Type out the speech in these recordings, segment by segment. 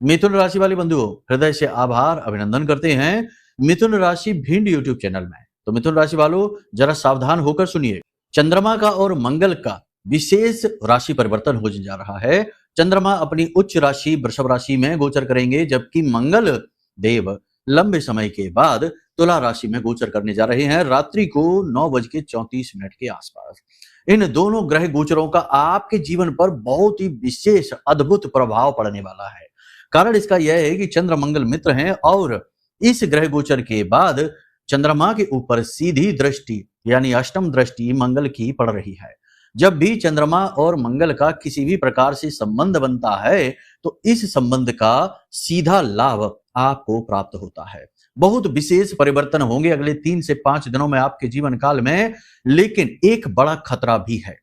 मिथुन राशि वाले बंधुओं, हृदय से आभार अभिनंदन करते हैं मिथुन राशि भिंड यूट्यूब चैनल में। तो मिथुन राशि वालों, जरा सावधान होकर सुनिए। चंद्रमा का और मंगल का विशेष राशि परिवर्तन होने जा रहा है। चंद्रमा अपनी उच्च राशि वृषभ राशि में गोचर करेंगे, जबकि मंगल देव लंबे समय के बाद तुला राशि में गोचर करने जा रहे हैं रात्रि को 9:34 के आसपास। इन दोनों ग्रह गोचरों का आपके जीवन पर बहुत ही विशेष अद्भुत प्रभाव पड़ने वाला है। कारण इसका यह है कि चंद्र मंगल मित्र हैं और इस ग्रह गोचर के बाद चंद्रमा के ऊपर सीधी दृष्टि यानी अष्टम दृष्टि मंगल की पड़ रही है। जब भी चंद्रमा और मंगल का किसी भी प्रकार से संबंध बनता है तो इस संबंध का सीधा लाभ आपको प्राप्त होता है। बहुत विशेष परिवर्तन होंगे अगले 3 से 5 दिनों में आपके जीवन काल में, लेकिन एक बड़ा खतरा भी है।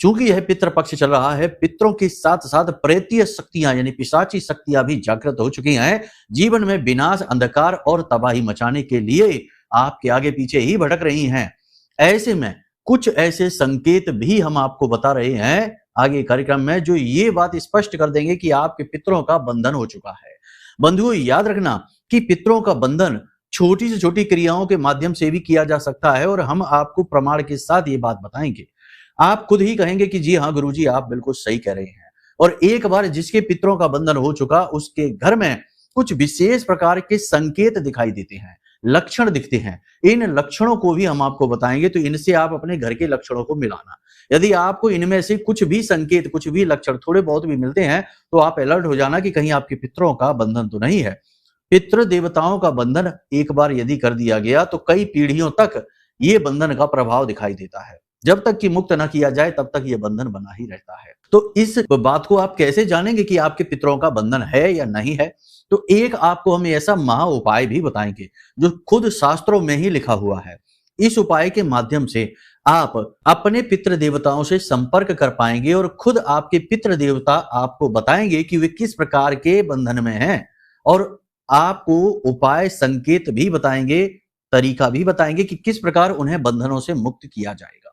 चूंकि यह पितृ पक्ष चल रहा है, पितरों के साथ साथ प्रेतीय शक्तियां यानी पिशाची शक्तियां भी जागृत हो चुकी हैं। जीवन में विनाश, अंधकार और तबाही मचाने के लिए आपके आगे पीछे ही भटक रही हैं। ऐसे में कुछ ऐसे संकेत भी हम आपको बता रहे हैं आगे कार्यक्रम में, जो ये बात स्पष्ट कर देंगे कि आपके पितरों का बंधन हो चुका है। बंधुओं, याद रखना कि पितरों का बंधन छोटी से छोटी क्रियाओं के माध्यम से भी किया जा सकता है और हम आपको प्रमाण के साथ ये बात बताएंगे। आप खुद ही कहेंगे कि जी हाँ गुरुजी, आप बिल्कुल सही कह रहे हैं। और एक बार जिसके पितरों का बंधन हो चुका, उसके घर में कुछ विशेष प्रकार के संकेत दिखाई देते हैं, लक्षण दिखते हैं। इन लक्षणों को भी हम आपको बताएंगे, तो इनसे आप अपने घर के लक्षणों को मिलाना। यदि आपको इनमें से कुछ भी संकेत, कुछ भी लक्षण थोड़े बहुत भी मिलते हैं, तो आप अलर्ट हो जाना कि कहीं आपके पितरों का बंधन तो नहीं है। पितृ देवताओं का बंधन एक बार यदि कर दिया गया तो कई पीढ़ियों तक ये बंधन का प्रभाव दिखाई देता है। जब तक कि मुक्त न किया जाए तब तक ये बंधन बना ही रहता है। तो इस बात को आप कैसे जानेंगे कि आपके पितरों का बंधन है या नहीं है? तो एक आपको हम ऐसा महा उपाय भी बताएंगे जो खुद शास्त्रों में ही लिखा हुआ है। इस उपाय के माध्यम से आप अपने पितृ देवताओं से संपर्क कर पाएंगे और खुद आपके पितृ देवता आपको बताएंगे कि वे किस प्रकार के बंधन में हैं, और आपको उपाय, संकेत भी बताएंगे, तरीका भी बताएंगे कि किस प्रकार उन्हें बंधनों से मुक्त किया जाएगा।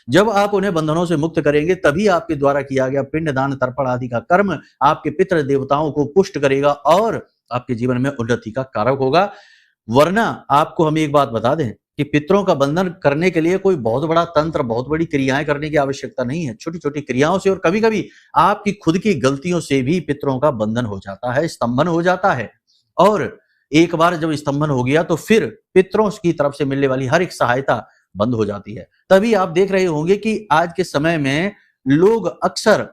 जब आप उन्हें बंधनों से मुक्त करेंगे, तभी आपके द्वारा किया गया पिंडदान, तर्पण आदि का कर्म आपके पितृ देवताओं को पुष्ट करेगा और आपके जीवन में उन्नति का कारक होगा। वरना आपको हम एक बात बता दें कि पितरों का बंधन करने के लिए कोई बहुत बड़ा तंत्र, बहुत बड़ी क्रियाएं करने की आवश्यकता नहीं है। छोटी छोटी क्रियाओं से और कभी कभी आपकी खुद की गलतियों से भी पितरों का बंधन हो जाता है, स्तंभन हो जाता है। और एक बार जब स्तंभन हो गया तो फिर पितरों की तरफ से मिलने वाली हर एक सहायता बंद हो जाती है। तभी आप देख रहे होंगे कि आज के समय में लोग अक्सर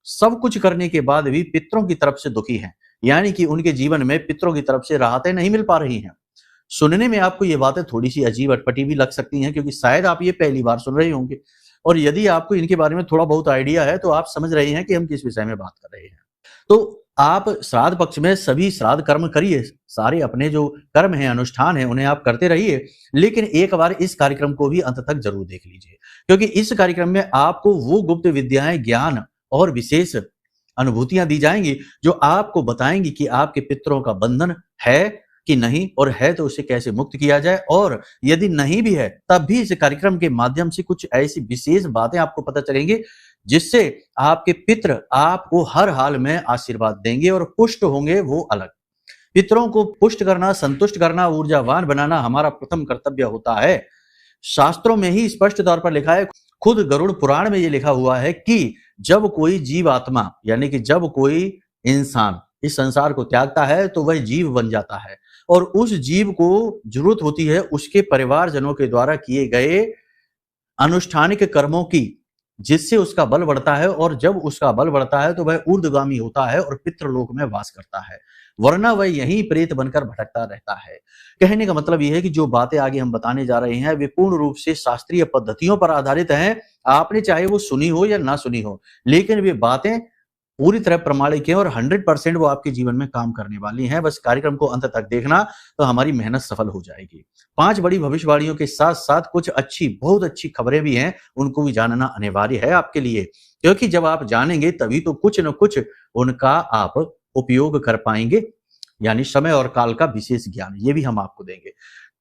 सब कुछ करने के बाद भी पितरों की तरफ से दुखी हैं, यानी कि उनके जीवन में पितरों की तरफ से राहतें नहीं मिल पा रही हैं। सुनने में आपको ये बातें थोड़ी सी अजीब अटपटी भी लग सकती हैं, क्योंकि शायद आप ये पहली बार सुन रहे होंगे, और यदि आपको इनके बारे में थोड़ा बहुत आइडिया है तो आप समझ रहे हैं कि हम किस विषय में बात कर रहे हैं। तो आप श्राद्ध पक्ष में सभी श्राद्ध कर्म करिए, सारे अपने जो कर्म हैं, अनुष्ठान है, उन्हें आप करते रहिए, लेकिन एक बार इस कार्यक्रम को भी अंत तक जरूर देख लीजिए, क्योंकि इस कार्यक्रम में आपको वो गुप्त विद्याएं, ज्ञान और विशेष अनुभूतियां दी जाएंगी जो आपको बताएंगी कि आपके पितरों का बंधन है कि नहीं, और है तो उसे कैसे मुक्त किया जाए, और यदि नहीं भी है तब भी इस कार्यक्रम के माध्यम से कुछ ऐसी विशेष बातें आपको पता चलेंगी जिससे आपके पितृ आपको हर हाल में आशीर्वाद देंगे और पुष्ट होंगे, वो अलग। पितरों को पुष्ट करना, संतुष्ट करना, ऊर्जावान बनाना हमारा प्रथम कर्तव्य होता है। शास्त्रों में ही स्पष्ट तौर पर लिखा है, खुद गरुड़ पुराण में ये लिखा हुआ है कि जब कोई जीवात्मा यानी कि जब कोई इंसान इस संसार को त्यागता है तो वह जीव बन जाता है, और उस जीव को जरूरत होती है उसके परिवारजनों के द्वारा किए गए अनुष्ठानिक कर्मों की, जिससे उसका बल बढ़ता है, और जब उसका बल बढ़ता है तो वह ऊर्ध्वगामी होता है और पितृलोक में वास करता है, वरना वह यहीं प्रेत बनकर भटकता रहता है। कहने का मतलब यह है कि जो बातें आगे हम बताने जा रहे हैं वे पूर्ण रूप से शास्त्रीय पद्धतियों पर आधारित हैं। आपने चाहे वो सुनी हो या ना सुनी हो, लेकिन वे बातें पूरी तरह प्रमाणिक है और 100% वो आपके जीवन में काम करने वाली हैं। बस कार्यक्रम को अंत तक देखना, तो हमारी मेहनत सफल हो जाएगी। 5 बड़ी भविष्यवाणियों के साथ साथ कुछ अच्छी, बहुत अच्छी खबरें भी हैं, उनको भी जानना अनिवार्य है आपके लिए, क्योंकि जब आप जानेंगे तभी तो कुछ न कुछ उनका आप उपयोग कर पाएंगे, यानी समय और काल का विशेष ज्ञान, ये भी हम आपको देंगे।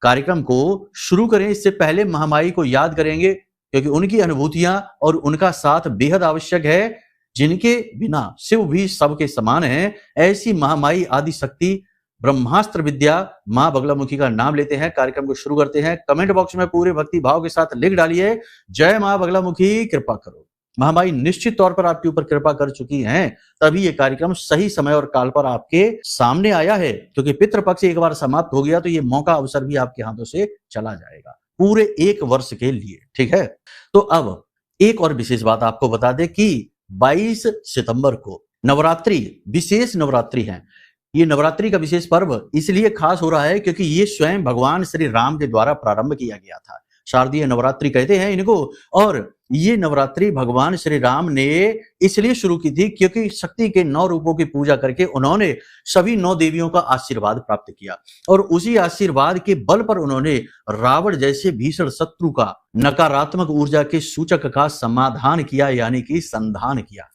कार्यक्रम को शुरू करें इससे पहले महामाई को याद करेंगे, क्योंकि उनकी अनुभूतियां और उनका साथ बेहद आवश्यक है। जिनके बिना शिव भी सबके समान है, ऐसी महामाई आदि शक्ति ब्रह्मास्त्र विद्या मां बगलामुखी का नाम लेते हैं। कार्यक्रम को शुरू करते हैं। कमेंट बॉक्स में पूरे भक्ति भाव के साथ लिख डालिए, जय मां बगलामुखी, कृपा करो। महामाई निश्चित तौर पर आपके ऊपर कृपा कर चुकी हैं, तभी ये कार्यक्रम सही समय और काल पर आपके सामने आया है, क्योंकि पितृपक्ष एक बार समाप्त हो गया तो ये मौका अवसर भी आपके हाथों से चला जाएगा पूरे 1 वर्ष के लिए। ठीक है, तो अब एक और विशेष बात आपको बता दें कि 22 सितंबर को नवरात्रि, विशेष नवरात्रि है। ये नवरात्रि का विशेष पर्व इसलिए खास हो रहा है क्योंकि ये स्वयं भगवान श्री राम के द्वारा प्रारंभ किया गया था। शारदीय नवरात्रि कहते हैं इनको, और ये नवरात्रि भगवान श्री राम ने इसलिए शुरू की थी क्योंकि शक्ति के 9 रूपों की पूजा करके उन्होंने सभी 9 देवियों का आशीर्वाद प्राप्त किया, और उसी आशीर्वाद के बल पर उन्होंने रावण जैसे भीषण शत्रु का नकारात्मक ऊर्जा के सूचक का समाधान किया, यानी कि संधान किया।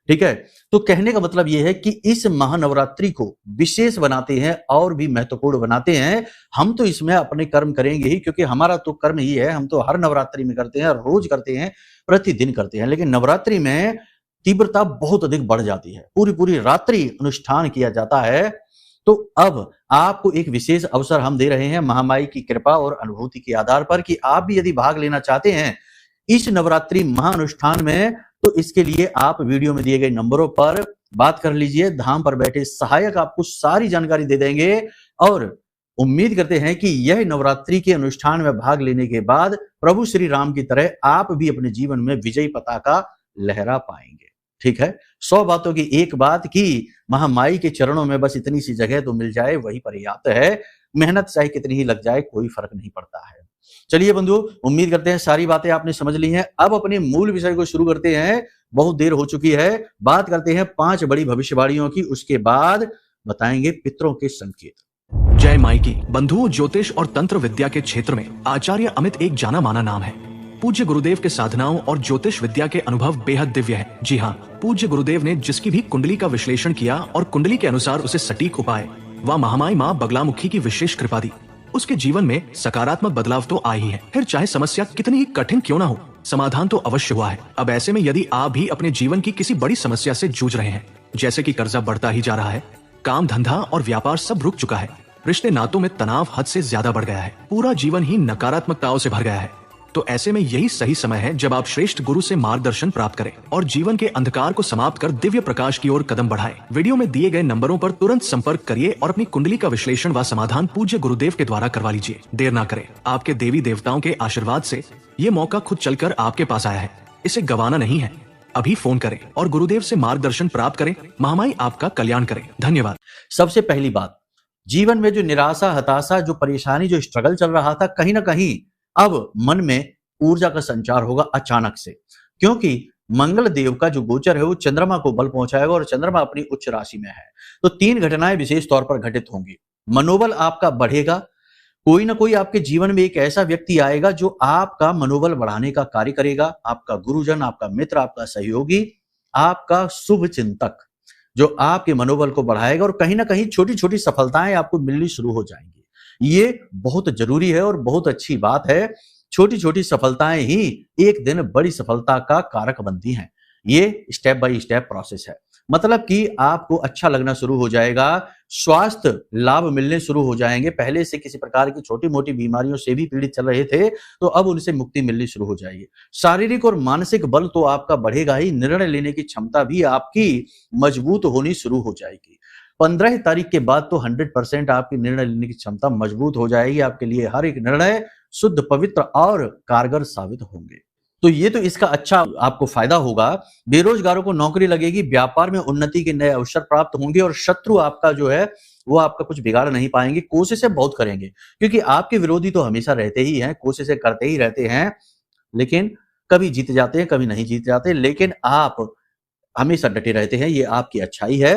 ठीक है, तो कहने का मतलब यह है कि इस महानवरात्रि को विशेष बनाते हैं और भी महत्वपूर्ण बनाते हैं। हम तो इसमें अपने कर्म करेंगे ही, क्योंकि हमारा तो कर्म ही है। हम तो हर नवरात्रि में करते हैं, रोज करते हैं, प्रतिदिन करते हैं, लेकिन नवरात्रि में तीव्रता बहुत अधिक बढ़ जाती है। पूरी पूरी रात्रि अनुष्ठान किया जाता है। तो अब आपको एक विशेष अवसर हम दे रहे हैं महामाई की कृपा और अनुभूति के आधार पर कि आप भी यदि भाग लेना चाहते हैं इस नवरात्रि महाअनुष्ठान में, तो इसके लिए आप वीडियो में दिए गए नंबरों पर बात कर लीजिए। धाम पर बैठे सहायक आपको सारी जानकारी दे देंगे, और उम्मीद करते हैं कि यह नवरात्रि के अनुष्ठान में भाग लेने के बाद प्रभु श्री राम की तरह आप भी अपने जीवन में विजयी पताका लहरा पाएंगे। ठीक है, 100 बातों की एक बात कि महामाई के चरणों में बस इतनी सी जगह तो मिल जाए, वही पर्याप्त है। मेहनत चाहे कितनी ही लग जाए, कोई फर्क नहीं पड़ता है। चलिए बंधु, उम्मीद करते हैं सारी बातें आपने समझ ली हैं। अब अपने मूल विषय को शुरू करते हैं। बहुत देर हो चुकी है। बात करते हैं 5 बड़ी भविष्यवाणियों की, उसके बाद बताएंगे पितरों के संकेत। जय माई की। बंधुओं, ज्योतिष और तंत्र विद्या के क्षेत्र में आचार्य अमित एक जाना माना नाम है। पूज्य गुरुदेव के साधनाओं और ज्योतिष विद्या के अनुभव बेहद दिव्य है। जी हाँ, पूज्य गुरुदेव ने जिसकी भी कुंडली का विश्लेषण किया और कुंडली के अनुसार उसे सटीक उपाय व महामाई माँ बगलामुखी की विशेष कृपा दी, उसके जीवन में सकारात्मक बदलाव तो आ ही है। फिर चाहे समस्या कितनी ही कठिन क्यों ना हो, समाधान तो अवश्य हुआ है। अब ऐसे में यदि आप भी अपने जीवन की किसी बड़ी समस्या से जूझ रहे हैं, जैसे कि कर्जा बढ़ता ही जा रहा है, काम धंधा और व्यापार सब रुक चुका है, रिश्ते नातों में तनाव हद से ज्यादा बढ़ गया है, पूरा जीवन ही नकारात्मकताओं से भर गया है, तो ऐसे में यही सही समय है जब आप श्रेष्ठ गुरु से मार्गदर्शन प्राप्त करें और जीवन के अंधकार को समाप्त कर दिव्य प्रकाश की ओर कदम बढ़ाएं। वीडियो में दिए गए नंबरों पर तुरंत संपर्क करिए और अपनी कुंडली का विश्लेषण व समाधान पूज्य गुरुदेव के द्वारा करवा लीजिए। देर ना करें, आपके देवी देवताओं के आशीर्वाद से ये मौका खुद चलकर आपके पास आया है, इसे गंवाना नहीं है। अभी फोन करें और गुरुदेव से मार्गदर्शन प्राप्त करें। महामाई आपका कल्याण करें। धन्यवाद। सबसे पहली बात, जीवन में जो निराशा, हताशा, जो परेशानी, जो स्ट्रगल चल रहा था, कहीं ना कहीं अब मन में ऊर्जा का संचार होगा अचानक से, क्योंकि मंगल देव का जो गोचर है वो चंद्रमा को बल पहुंचाएगा और चंद्रमा अपनी उच्च राशि में है। तो 3 घटनाएं विशेष तौर पर घटित होंगी। मनोबल आपका बढ़ेगा। कोई ना कोई आपके जीवन में एक ऐसा व्यक्ति आएगा जो आपका मनोबल बढ़ाने का कार्य करेगा। आपका गुरुजन, आपका मित्र, आपका सहयोगी, आपका शुभ चिंतक, जो आपके मनोबल को बढ़ाएगा, और कहीं ना कहीं छोटी छोटी सफलताएं आपको मिलनी शुरू हो जाएंगी। ये बहुत जरूरी है और बहुत अच्छी बात है। छोटी छोटी सफलताएं ही एक दिन बड़ी सफलता का कारक बनती हैं। ये स्टेप बाय स्टेप प्रोसेस है। मतलब कि आपको अच्छा लगना शुरू हो जाएगा, स्वास्थ्य लाभ मिलने शुरू हो जाएंगे। पहले से किसी प्रकार की छोटी मोटी बीमारियों से भी पीड़ित चल रहे थे, तो अब उनसे मुक्ति मिलनी शुरू हो जाएगी। शारीरिक और मानसिक बल तो आपका बढ़ेगा ही, निर्णय लेने की क्षमता भी आपकी मजबूत होनी शुरू हो जाएगी। 15 तारीख के बाद तो 100% आपकी निर्णय लेने की क्षमता मजबूत हो जाएगी। आपके लिए हर एक निर्णय शुद्ध, पवित्र और कारगर साबित होंगे। तो ये तो इसका अच्छा आपको फायदा होगा। बेरोजगारों को नौकरी लगेगी, व्यापार में उन्नति के नए अवसर प्राप्त होंगे, और शत्रु आपका जो है वो आपका कुछ बिगाड़ नहीं पाएंगे। कोशिशें बहुत करेंगे, क्योंकि आपके विरोधी तो हमेशा रहते ही हैं, कोशिशें करते ही रहते हैं, लेकिन कभी जीत जाते हैं, कभी नहीं जीत जाते, लेकिन आप हमेशा डटे रहते हैं। ये आपकी अच्छाई है।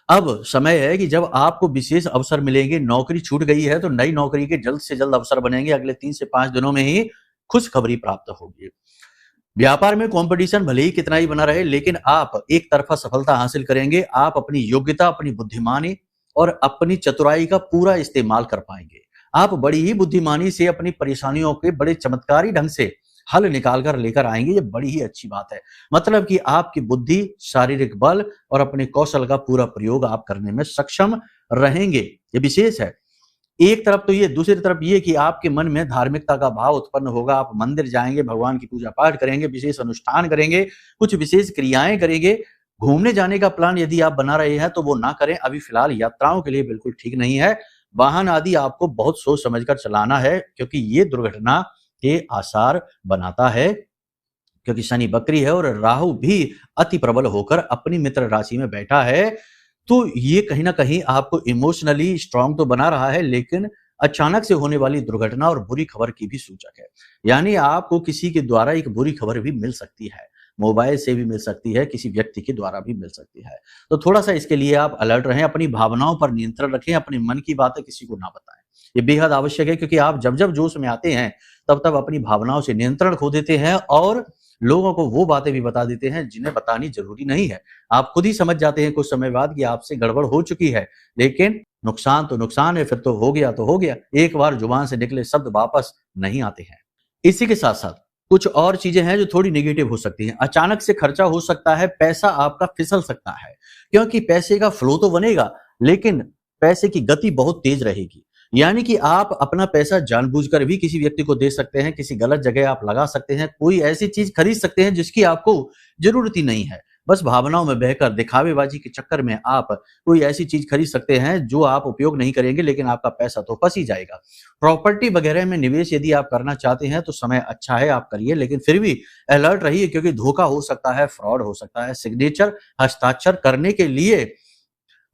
अब समय है कि जब आपको विशेष अवसर मिलेंगे। नौकरी छूट गई है तो नई नौकरी के जल्द से जल्द अवसर बनेंगे। अगले 3 से 5 दिनों में ही खुशखबरी प्राप्त होगी। व्यापार में कंपटीशन भले ही कितना ही बना रहे, लेकिन आप एक तरफा सफलता हासिल करेंगे। आप अपनी योग्यता, अपनी बुद्धिमानी और अपनी चतुराई का पूरा इस्तेमाल कर पाएंगे। आप बड़ी ही बुद्धिमानी से अपनी परेशानियों के बड़े चमत्कारी ढंग से हल निकाल कर लेकर आएंगे। ये बड़ी ही अच्छी बात है। मतलब कि आपकी बुद्धि, शारीरिक बल और अपने कौशल का पूरा प्रयोग आप करने में सक्षम रहेंगे। ये विशेष है। एक तरफ तो ये, दूसरी तरफ ये कि आपके मन में धार्मिकता का भाव उत्पन्न होगा। आप मंदिर जाएंगे, भगवान की पूजा पाठ करेंगे, विशेष अनुष्ठान करेंगे, कुछ विशेष क्रियाएं करेंगे। घूमने जाने का प्लान यदि आप बना रहे हैं तो वो ना करें। अभी फिलहाल यात्राओं के लिए बिल्कुल ठीक नहीं है। वाहन आदि आपको बहुत सोच समझकर चलाना है, क्योंकि ये दुर्घटना के आसार बनाता है। क्योंकि शनि बकरी है और राहु भी अति प्रबल होकर अपनी मित्र राशि में बैठा है, तो ये कहीं ना कहीं आपको इमोशनली स्ट्रांग तो बना रहा है, लेकिन अचानक से होने वाली दुर्घटना और बुरी खबर की भी सूचक है। यानी आपको किसी के द्वारा एक बुरी खबर भी मिल सकती है, मोबाइल से भी मिल सकती है, किसी व्यक्ति के द्वारा भी मिल सकती है। तो थोड़ा सा इसके लिए आप अलर्ट रहें, अपनी भावनाओं पर नियंत्रण रखें, अपने मन की बातें किसी को ना बताएं। ये बेहद आवश्यक है, क्योंकि आप जब जब जोश में आते हैं तब तब अपनी भावनाओं से नियंत्रण खो देते हैं और लोगों को वो बातें भी बता देते हैं जिन्हें बतानी जरूरी नहीं है। आप खुद ही समझ जाते हैं कुछ समय बाद कि आपसे गड़बड़ हो चुकी है, लेकिन नुकसान तो नुकसान है, फिर तो हो गया तो हो गया। एक बार जुबान से निकले शब्द वापस नहीं आते हैं। इसी के साथ साथ कुछ और चीजें हैं जो थोड़ी नेगेटिव हो सकती हैं। अचानक से खर्चा हो सकता है, पैसा आपका फिसल सकता है, क्योंकि पैसे का फ्लो तो बनेगा, लेकिन पैसे की गति बहुत तेज रहेगी। यानी कि आप अपना पैसा जानबूझकर भी किसी व्यक्ति को दे सकते हैं, किसी गलत जगह आप लगा सकते हैं, कोई ऐसी चीज खरीद सकते हैं जिसकी आपको जरूरत ही नहीं है। बस भावनाओं में बहकर दिखावेबाजी के चक्कर में आप कोई ऐसी चीज खरीद सकते हैं जो आप उपयोग नहीं करेंगे, लेकिन आपका पैसा तो फंस ही जाएगा। प्रॉपर्टी वगैरह में निवेश यदि आप करना चाहते हैं तो समय अच्छा है, आप करिए, लेकिन फिर भी अलर्ट रहिए, क्योंकि धोखा हो सकता है, फ्रॉड हो सकता है। सिग्नेचर, हस्ताक्षर करने के लिए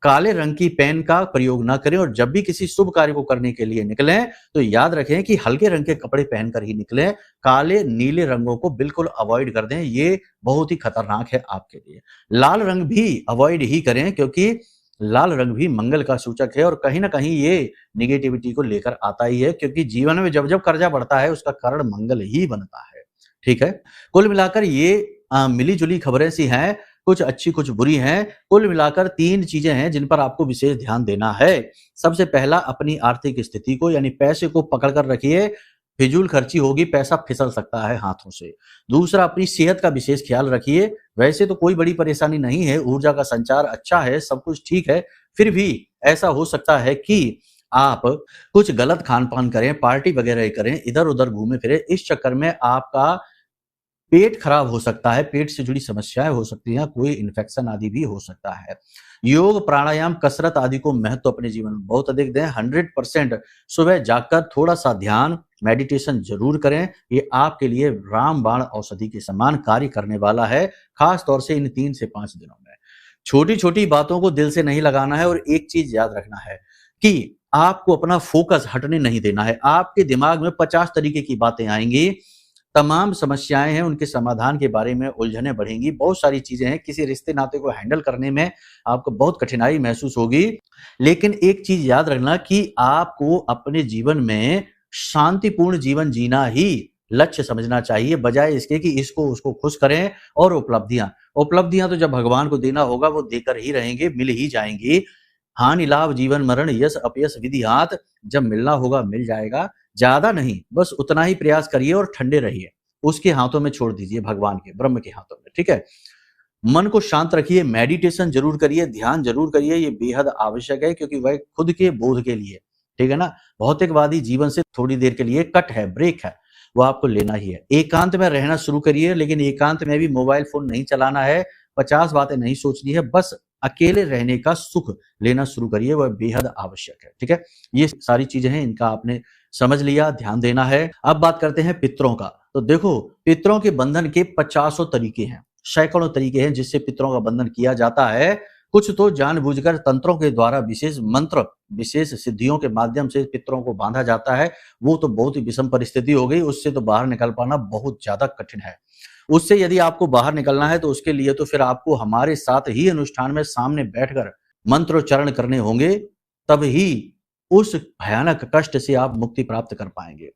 काले रंग की पेन का प्रयोग ना करें, और जब भी किसी शुभ कार्य को करने के लिए निकलें तो याद रखें कि हल्के रंग के कपड़े पहनकर ही निकलें। काले, नीले रंगों को बिल्कुल अवॉइड कर दें, ये बहुत ही खतरनाक है आपके लिए। लाल रंग भी अवॉइड ही करें, क्योंकि लाल रंग भी मंगल का सूचक है और कहीं ना कहीं ये निगेटिविटी को लेकर आता ही है, क्योंकि जीवन में जब जब कर्जा बढ़ता है उसका कारण मंगल ही बनता है। ठीक है, कुल मिलाकर ये मिली जुली खबरें सी हैं, कुछ अच्छी कुछ बुरी हैं। कुल मिलाकर 3 चीजें हैं जिन पर आपको विशेष ध्यान देना है। सबसे पहला, अपनी आर्थिक स्थिति को, यानी पैसे को पकड़ कर रखिए। फिजूल खर्ची होगी, पैसा फिसल सकता है हाथों से। दूसरा, अपनी सेहत का विशेष ख्याल रखिए। वैसे तो कोई बड़ी परेशानी नहीं है, ऊर्जा का संचार अच्छा है, सब कुछ ठीक है, फिर भी ऐसा हो सकता है कि आप कुछ गलत खान पान करें, पार्टी वगैरह करें, इधर उधर घूमे फिरे, इस चक्कर में आपका पेट खराब हो सकता है, पेट से जुड़ी समस्याएं हो सकती हैं, कोई इन्फेक्शन आदि भी हो सकता है। योग, प्राणायाम, कसरत आदि को महत्व अपने जीवन में बहुत अधिक दें। 100% सुबह जागकर थोड़ा सा ध्यान, मेडिटेशन जरूर करें। ये आपके लिए रामबाण औषधि के समान कार्य करने वाला है, खास तौर से इन 3 से 5 दिनों में। छोटी छोटी बातों को दिल से नहीं लगाना है, और एक चीज याद रखना है कि आपको अपना फोकस हटने नहीं देना है। आपके दिमाग में 50 तरीके की बातें आएंगी, तमाम समस्याएं हैं, उनके समाधान के बारे में उलझने बढ़ेंगी, बहुत सारी चीजें हैं, किसी रिश्ते नाते को हैंडल करने में आपको बहुत कठिनाई महसूस होगी। लेकिन एक चीज याद रखना कि आपको अपने जीवन में शांतिपूर्ण जीवन जीना ही लक्ष्य समझना चाहिए, बजाय इसके कि इसको उसको खुश करें। और उपलब्धियां तो जब भगवान को देना होगा वो देकर ही रहेंगे, मिल ही जाएंगी। हानि लाभ जीवन मरण, यश अपयश विधि हाथ, जब मिलना होगा मिल जाएगा। ज्यादा नहीं, बस उतना ही प्रयास करिए और ठंडे रहिए, उसके हाथों में छोड़ दीजिए, भगवान के, ब्रह्म के हाथों में। ठीक है, मन को शांत रखिए, मेडिटेशन जरूर करिए, ध्यान जरूर करिए, ये बेहद आवश्यक है, क्योंकि वह खुद के बोध के लिए, ठीक है ना, भौतिकवादी जीवन से थोड़ी देर के लिए कट है, ब्रेक है, वो आपको लेना ही है। एकांत में रहना शुरू करिए, लेकिन एकांत में भी मोबाइल फोन नहीं चलाना है, 50 बातें नहीं सोचनी है, बस अकेले रहने का सुख लेना शुरू करिए, वह बेहद आवश्यक है। ठीक है, ये सारी चीजें हैं, इनका आपने समझ लिया, ध्यान देना है। अब बात करते हैं पितरों का। तो देखो, पितरों के बंधन के 50 तरीके हैं, सैकड़ों तरीके हैं जिससे पितरों का बंधन किया जाता है। कुछ तो जानबूझकर तंत्रों के द्वारा विशेष मंत्र, विशेष सिद्धियों के माध्यम से पितरों को बांधा जाता है, वो तो बहुत ही विषम परिस्थिति हो गई, उससे तो बाहर निकल पाना बहुत ज्यादा कठिन है। उससे यदि आपको बाहर निकलना है तो उसके लिए तो फिर आपको हमारे साथ ही अनुष्ठान में सामने बैठकर मंत्रोच्चारण करने होंगे, तब ही उस भयानक कष्ट से आप मुक्ति प्राप्त कर पाएंगे।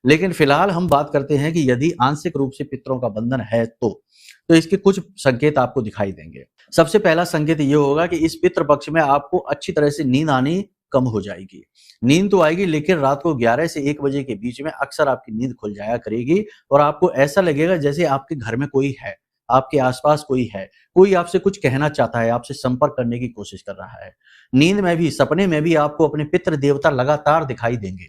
लेकिन फिलहाल हम बात करते हैं कि यदि आंशिक रूप से पितरों का बंधन है तो इसके कुछ संकेत आपको दिखाई देंगे। सबसे पहला संकेत ये होगा कि इस पितृ पक्ष में आपको अच्छी तरह से नींद आनी कम हो जाएगी। नींद तो आएगी, लेकिन रात को 11 से 1 बजे के बीच में अक्सर आपकी नींद खुल जाया करेगी और आपको ऐसा लगेगा जैसे आपके घर में कोई है, आपके आस-पास कोई है, कोई आपसे कुछ कहना चाहता है, आपसे संपर्क करने की कोशिश कर रहा है। नींद में भी, सपने में भी आपको अपने पितृ देवता लगातार दिखाई देंगे।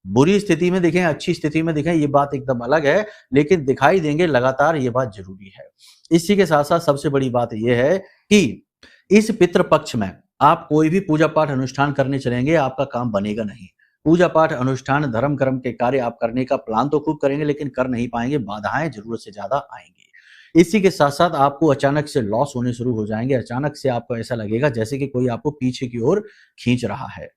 बुरी स्थिति में दिखें, अच्छी स्थिति में दिखें, ये बात एकदम अलग है, लेकिन दिखाई देंगे लगातार, ये बात ज़रूरी है। इसी के साथ-साथ सबसे बड़ी बात ये है कि इस पितृ पक्ष में आप कोई भी पूजा-पाठ अनुष्ठान करने चलेंगे, आपका काम बनेगा नहीं। पूजा-पाठ अनुष्ठान, धर्म-कर्म के कार्य आप करने का प्लान तो खूब करेंगे, लेकिन कर नहीं पाएँगे, बाधाएँ ज़रूरत से ज़्यादा आएँगी। इसी के साथ-साथ आपको अचानक से लॉस होने शुरू हो जाएँगे, अचानक से आपको ऐसा लगेगा जैसे कि कोई आपको पीछे की ओर खींच रहा है।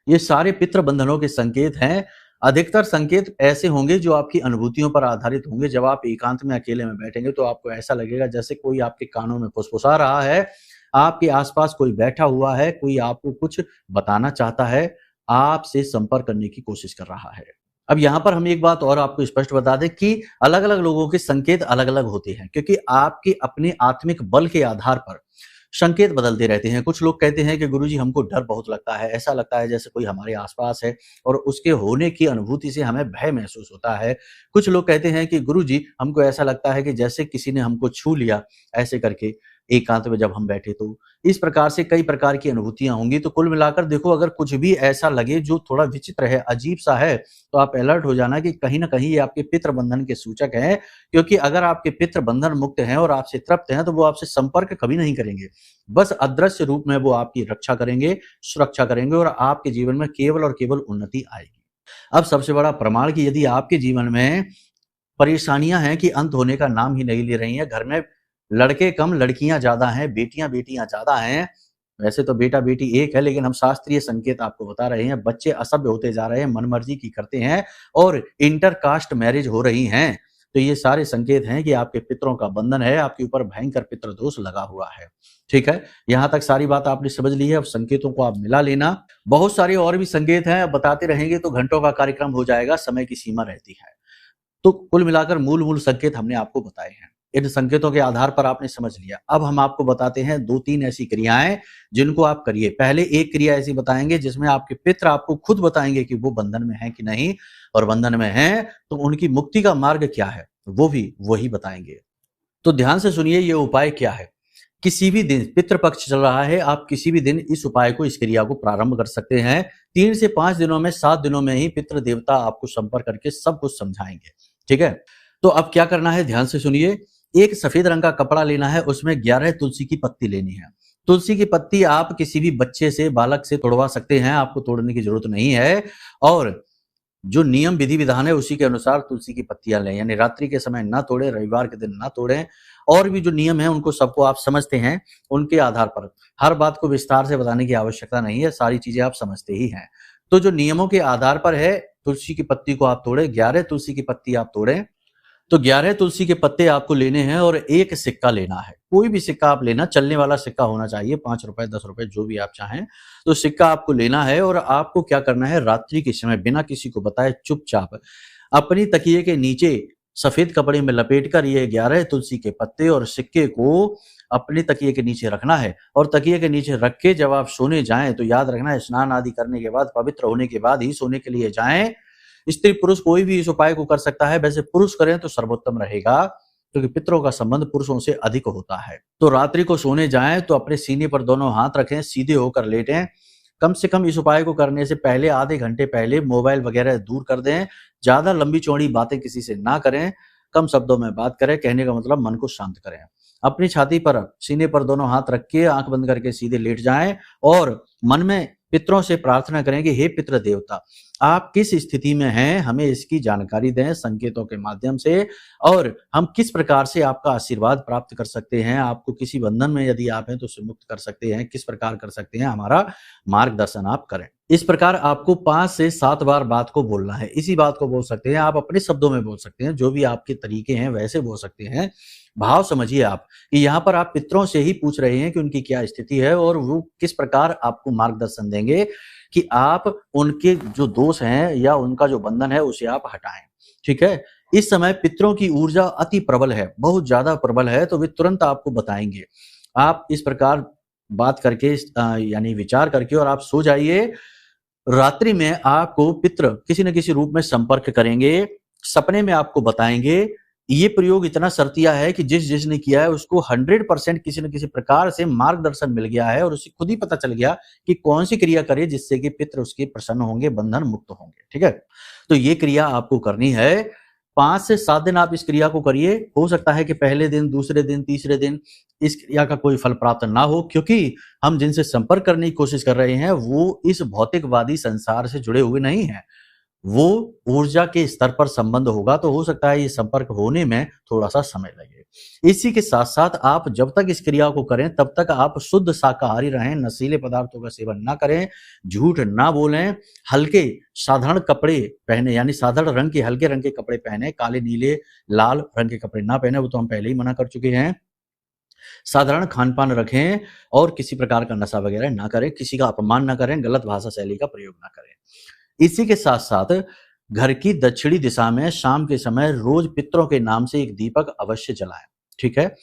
ये सारे पितृ बंधनों के संकेत हैं। अधिकतर संकेत ऐसे होंगे जो आपकी अनुभूतियों पर आधारित होंगे। जब आप एकांत में अकेले में बैठेंगे तो आपको ऐसा लगेगा जैसे कोई आपके कानों में फुसफुसा रहा है, आपके आस-पास कोई बैठा हुआ है, कोई आपको कुछ बताना चाहता है, आपसे संपर्क करने की कोशिश कर रहा है। अब यहाँ पर हम एक बात और आपको स्पष्ट बता दें कि अलग-अलग लोगों के संकेत अलग-अलग होते हैं, क्योंकि आपके अपने आत्मिक बल के आधार पर संकेत बदलते रहते हैं। कुछ लोग कहते हैं कि गुरुजी हमको डर बहुत लगता है, ऐसा लगता है जैसे कोई हमारे आस-पास है और उसके होने की अनुभूति से हमें भय महसूस होता है। कुछ लोग कहते हैं कि गुरुजी हमको ऐसा लगता है कि जैसे किसी ने हमको छू लिया, ऐसे करके एकांत में जब हम बैठे तो। इस प्रकार से कई प्रकार की अनुभूतियाँ होंगी, तो कुल मिलाकर देखो, अगर कुछ भी ऐसा लगे जो थोड़ा विचित्र है, अजीब-सा है, तो आप अलर्ट हो जाना कि कहीं न कहीं ये आपके पितृ बंधन के सूचक हैं, क्योंकि अगर आपके पितृ बंधन मुक्त हैं और आपसे तृप्त हैं, तो वो आपसे संपर्क कभी नहीं करेंगे। बस अदृश्य रूप में वो आपकी रक्षा करेंगे, सुरक्षा करेंगे और आपके जीवन में केवल और केवल उन्नति आएगी। अब सबसे बड़ा प्रमाण कि यदि आपके जीवन में परेशानियाँ हैं कि अंत होने का नाम ही नहीं ले रही हैं, घर में लड़के कम लड़कियाँ ज़्यादा हैं, बेटियाँ ज़्यादा हैं, वैसे तो बेटा-बेटी एक है, लेकिन हम शास्त्रीय संकेत आपको बता रहे हैं। बच्चे असभ्य होते जा रहे हैं, मनमर्जी की करते हैं और इंटर कास्ट मैरिज हो रही हैं। तो ये सारे संकेत हैं कि आपके पितरों का बंधन है, आपके ऊपर भयंकर पितृदोष लगा हुआ है। ठीक है? यहाँ तक सारी बात आपने समझ ली है, अब संकेतों को आप मिला लेना। बहुत सारे और भी संकेत हैं, अब बताते रहेंगे तो घंटों का कार्यक्रम हो जाएगा, समय की सीमा रहती है। तो कुल मिलाकर मूल संकेत हमने आपको बताए हैं। इन संकेतों के आधार पर आपने समझ लिया। अब हम आपको बताते हैं 2-3 ऐसी क्रियाएं जिनको आप करिए। पहले एक क्रिया ऐसी बताएंगे जिसमें आपके पितृ आपको खुद बताएंगे कि वो बंधन में हैं कि नहीं, और बंधन में हैं तो उनकी मुक्ति का मार्ग क्या है, वो भी वही बताएंगे। तो ध्यान से सुनिए, ये उपाय क्या है। किसी भी दिन पितृपक्ष चल रहा है, आप किसी भी दिन इस उपाय को, इस क्रिया को प्रारंभ कर सकते हैं। 3 से 5 दिनों में, 7 दिनों में ही पितृ देवता आपको संपर्क करके सब कुछ समझाएंगे। ठीक है? तो अब क्या करना है, ध्यान से सुनिए। एक सफेद रंग का कपड़ा लेना है, उसमें 11 तुलसी की पत्ती लेनी है। तुलसी की पत्ती आप किसी भी बच्चे से, बालक से तोड़वा सकते हैं, आपको तोड़ने की जरूरत नहीं है। और जो नियम विधि विधान है उसी के अनुसार तुलसी की पत्तियां लें, यानी रात्रि के समय ना तोड़ें, रविवार के दिन ना तोड़ें। और भी जो नियम है उनको सबको आप समझते हैं, उनके आधार पर हर बात को विस्तार से बताने की आवश्यकता नहीं है, सारी चीजें आप समझते ही हैं। तो जो नियमों के आधार पर है, तुलसी की पत्ती को आप तोड़ें, 11 तुलसी की पत्ती आप तोड़ें। तो 11 तुलसी के पत्ते आपको लेने हैं और एक सिक्का लेना है। कोई भी सिक्का आप लेना, चलने वाला सिक्का होना चाहिए, 5 रुपए, 10 रुपए, जो भी आप चाहें। तो सिक्का आपको लेना है और आपको क्या करना है, रात्रि के समय बिना किसी को बताए चुपचाप अपनी तकिए के नीचे सफेद कपड़े में लपेटकर ये 11 तुलसी के पत्ते और सिक्के को अपने तकिए के नीचे रखना है। और तकिए के नीचे रख के जब आप सोने जाएं तो याद रखना है, स्नान आदि करने के बाद, पवित्र होने के बाद ही सोने के लिए जाएं। स्त्री पुरुष कोई भी इस उपाय को कर सकता है, वैसे पुरुष करें तो सर्वोत्तम रहेगा, क्योंकि पितरों का संबंध पुरुषों से अधिक होता है। तो रात्रि को सोने जाएं तो अपने सीने पर दोनों हाथ रखें, सीधे होकर लेटें। कम से कम इस उपाय को करने से पहले आधे घंटे पहले मोबाइल वगैरह दूर कर दें। ज्यादा लंबी चौड़ी बातें किसी से ना करें, कम शब्दों में बात करें, कहने का मतलब मन को शांत करें। अपनी छाती पर, सीने पर दोनों हाथ रख के आंख बंद करके सीधे लेट जाएं और मन में पितरों से प्रार्थना करें कि हे पितृ देवता, आप किस स्थिति में हैं, हमें इसकी जानकारी दें संकेतों के माध्यम से, और हम किस प्रकार से आपका आशीर्वाद प्राप्त कर सकते हैं, आपको किसी बंधन में यदि आप हैं तो उसे मुक्त कर सकते हैं, किस प्रकार कर सकते हैं, हमारा मार्गदर्शन आप करें। इस प्रकार आपको 5 से 7 बार बात को बोलना है। इसी बात को बोल सकते हैं, आप अपने शब्दों में बोल सकते हैं, जो भी आपके तरीके हैं वैसे बोल सकते हैं। भाव समझिए आप कि यहाँ पर आप पितरों से ही पूछ रहे हैं कि उनकी क्या स्थिति है और वो किस प्रकार आपको मार्गदर्शन देंगे कि आप उनके जो दोष हैं या उनका जो बंधन है उसे आप हटाएं। ठीक है? इस समय पितरों की ऊर्जा अति प्रबल है, बहुत ज्यादा प्रबल है, तो वे तुरंत आपको बताएंगे। आप इस प्रकार बात करके, यानी विचार करके, और आप सो जाइए। रात्रि में आपको पितृ किसी न किसी रूप में संपर्क करेंगे, सपने में आपको बताएंगे। ये प्रयोग इतना शर्तिया है कि जिसने किया है उसको 100% किसी न किसी प्रकार से मार्गदर्शन मिल गया है और उसे खुद ही पता चल गया कि कौन सी क्रिया करे जिससे कि पितृ उसके प्रसन्न होंगे, बंधन मुक्त होंगे। ठीक है, तो ये क्रिया आपको करनी है। 5 से 7 दिन आप इस क्रिया को करिए। हो सकता है कि पहले दिन, दूसरे दिन, तीसरे दिन इस क्रिया का कोई फल प्राप्त ना हो, क्योंकि हम जिनसे संपर्क करने की कोशिश कर रहे हैं वो इस भौतिकवादी संसार से जुड़े हुए नहीं हैं। वो ऊर्जा के स्तर पर संबंध होगा, तो हो सकता है ये संपर्क होने में थोड़ा सा समय लगे। इसी के साथ साथ आप जब तक इस क्रिया को करें तब तक आप शुद्ध शाकाहारी रहें, नशीले पदार्थों का सेवन ना करें, झूठ ना बोलें, हल्के साधारण कपड़े पहने, यानी साधारण रंग के, हल्के रंग के कपड़े पहने, काले, नीले, लाल रंग के कपड़े ना पहने, वो तो हम पहले ही मना कर चुके हैं। साधारण खान पान रखें और किसी प्रकार का नशा वगैरह ना करें, किसी का अपमान ना करें, गलत भाषा शैली का प्रयोग ना करें। इसी के साथ साथ घर की दक्षिणी दिशा में शाम के समय रोज पितरों के नाम से एक दीपक अवश्य जलाएं। ठीक है,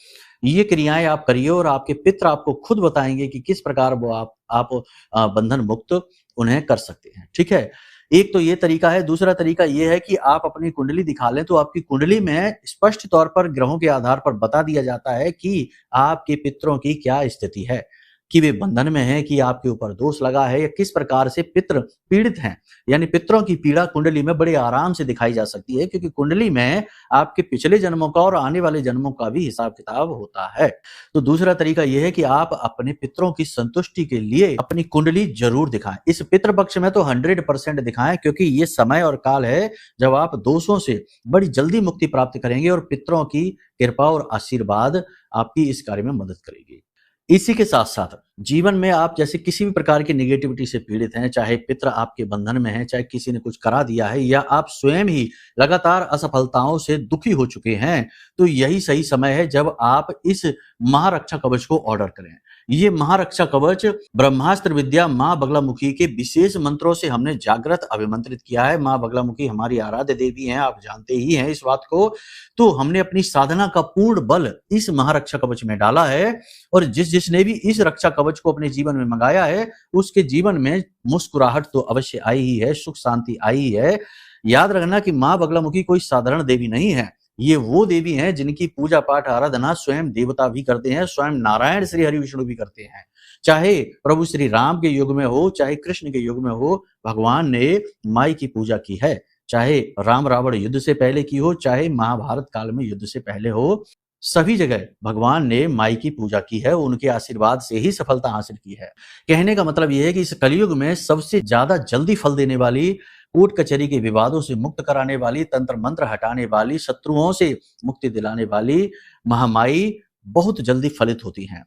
ये क्रियाएं आप करिए और आपके पितर आपको खुद बताएंगे कि किस प्रकार वो आप बंधन मुक्त उन्हें कर सकते हैं। ठीक है, एक तो ये तरीका है। दूसरा तरीका ये है कि आप अपनी कुंडली दिखा लें, तो आपकी कुंडली में स्पष्ट तौर पर ग्रहों के आधार पर बता दिया जाता है कि आपके पितरों की क्या स्थिति है, कि वे बंधन में हैं, कि आपके ऊपर दोष लगा है, या किस प्रकार से पितृ पीड़ित हैं। यानी पितरों की पीड़ा कुंडली में बड़े आराम से दिखाई जा सकती है, क्योंकि कुंडली में आपके पिछले जन्मों का और आने वाले जन्मों का भी हिसाब किताब होता है। तो दूसरा तरीका यह है कि आप अपने पितरों की संतुष्टि के लिए अपनी कुंडली जरूर दिखाएं। इस पितृपक्ष में तो 100% दिखाएं, क्योंकि ये समय और काल है जब आप दोषों से बड़ी जल्दी मुक्ति प्राप्त करेंगे और पितरों की कृपा और आशीर्वाद आपकी इस कार्य में मदद करेगी। इसी के साथ साथ जीवन में आप जैसे किसी भी प्रकार की नेगेटिविटी से पीड़ित हैं, चाहे पितृ आपके बंधन में हैं, चाहे किसी ने कुछ करा दिया है, या आप स्वयं ही लगातार असफलताओं से दुखी हो चुके हैं, तो यही सही समय है जब आप इस महारक्षा कवच को ऑर्डर करें। ये महारक्षा कवच ब्रह्मास्त्र विद्या माँ बगलामुखी के विशेष मंत्रों से हमने जागृत अभिमंत्रित किया है। माँ बगलामुखी हमारी आराध्य देवी हैं, आप जानते ही हैं इस बात को। तो हमने अपनी साधना का पूर्ण बल इस महारक्षा कवच में डाला है, और जिसने भी इस रक्षा कवच को अपने जीवन में मंगाया है उसके जीवन में मुस्कुराहट तो अवश्य आई ही है, सुख शांति आई ही है। याद रखना कि माँ बगलामुखी कोई साधारण देवी नहीं है, ये वो देवी हैं जिनकी पूजा पाठ आराधना स्वयं देवता भी करते हैं, स्वयं नारायण श्री हरि विष्णु भी करते हैं। चाहे प्रभु श्री राम के युग में हो, चाहे कृष्ण के युग में हो, भगवान ने माई की पूजा की है। चाहे राम रावण युद्ध से पहले की हो, चाहे महाभारत काल में युद्ध से पहले हो, सभी जगह भगवान ने माई की पूजा की है, उनके आशीर्वाद से ही सफलता हासिल की है। कहने का मतलब यह है कि इस कलयुग में सबसे ज्यादा जल्दी फल देने वाली, कोर्ट कचहरी के विवादों से मुक्त कराने वाली, तंत्र मंत्र हटाने वाली, शत्रुओं से मुक्ति दिलाने वाली महामाई बहुत जल्दी फलित होती हैं।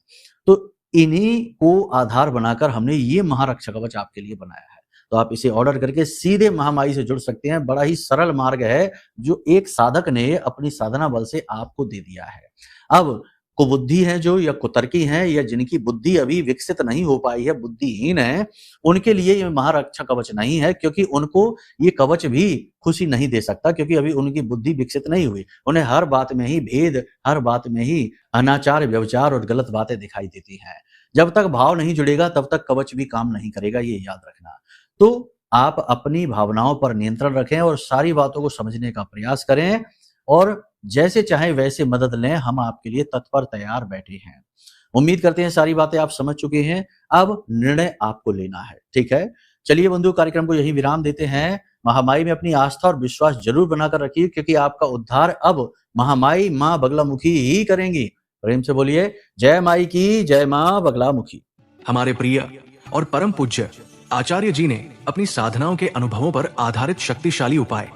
तो इन्हीं को आधार बनाकर हमने ये महारक्षा कवच आपके लिए बनाया है। तो आप इसे ऑर्डर करके सीधे महामाई से जुड़ सकते हैं। बड़ा ही सरल मार्ग है जो एक साधक ने अपनी साधना बल से आपको दे दिया है। अब कुबुद्धि है जो, या कुतर्की है, या जिनकी बुद्धि अभी विकसित नहीं हो पाई है, बुद्धिहीन है, उनके लिए ये महारक्षा कवच नहीं है, क्योंकि उनको ये कवच भी खुशी नहीं दे सकता, क्योंकि अभी उनकी बुद्धि विकसित नहीं हुई। उन्हें हर बात में ही भेद, हर बात में ही अनाचार, व्यभिचार और गलत बातें दिखाई देती हैं। जब तक भाव नहीं जुड़ेगा तब तक कवच भी काम नहीं करेगा, ये याद रखना। तो आप अपनी भावनाओं पर नियंत्रण रखें और सारी बातों को समझने का प्रयास करें, और जैसे चाहे वैसे मदद लें। हम आपके लिए तत्पर तैयार बैठे हैं। उम्मीद करते हैं सारी बातें आप समझ चुके हैं। अब निर्णय आपको लेना है। ठीक है, चलिए बंधु, कार्यक्रम को यही विराम देते हैं। महामाई में अपनी आस्था और विश्वास जरूर बनाकर रखिए, क्योंकि आपका उद्धार अब महामाई माँ बगलामुखी ही करेंगी। प्रेम से बोलिए जय माई की, जय माँ बगलामुखी। हमारे प्रिय और परम पूज्य आचार्य जी ने अपनी साधनाओं के अनुभवों पर आधारित शक्तिशाली उपाय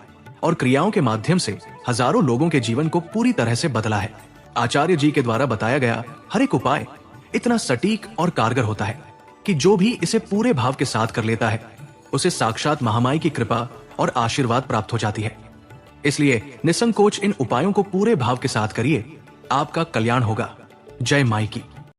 और क्रियाओं के माध्यम से हजारों लोगों के जीवन को पूरी तरह से बदला है। आचार्य जी के द्वारा बताया गया हर एक उपाय इतना सटीक और कारगर होता है कि जो भी इसे पूरे भाव के साथ कर लेता है उसे साक्षात महामाई की कृपा और आशीर्वाद प्राप्त हो जाती है। इसलिए निसंकोच इन उपायों को पूरे भाव के साथ करिए, आपका कल्याण होगा। जय माई की।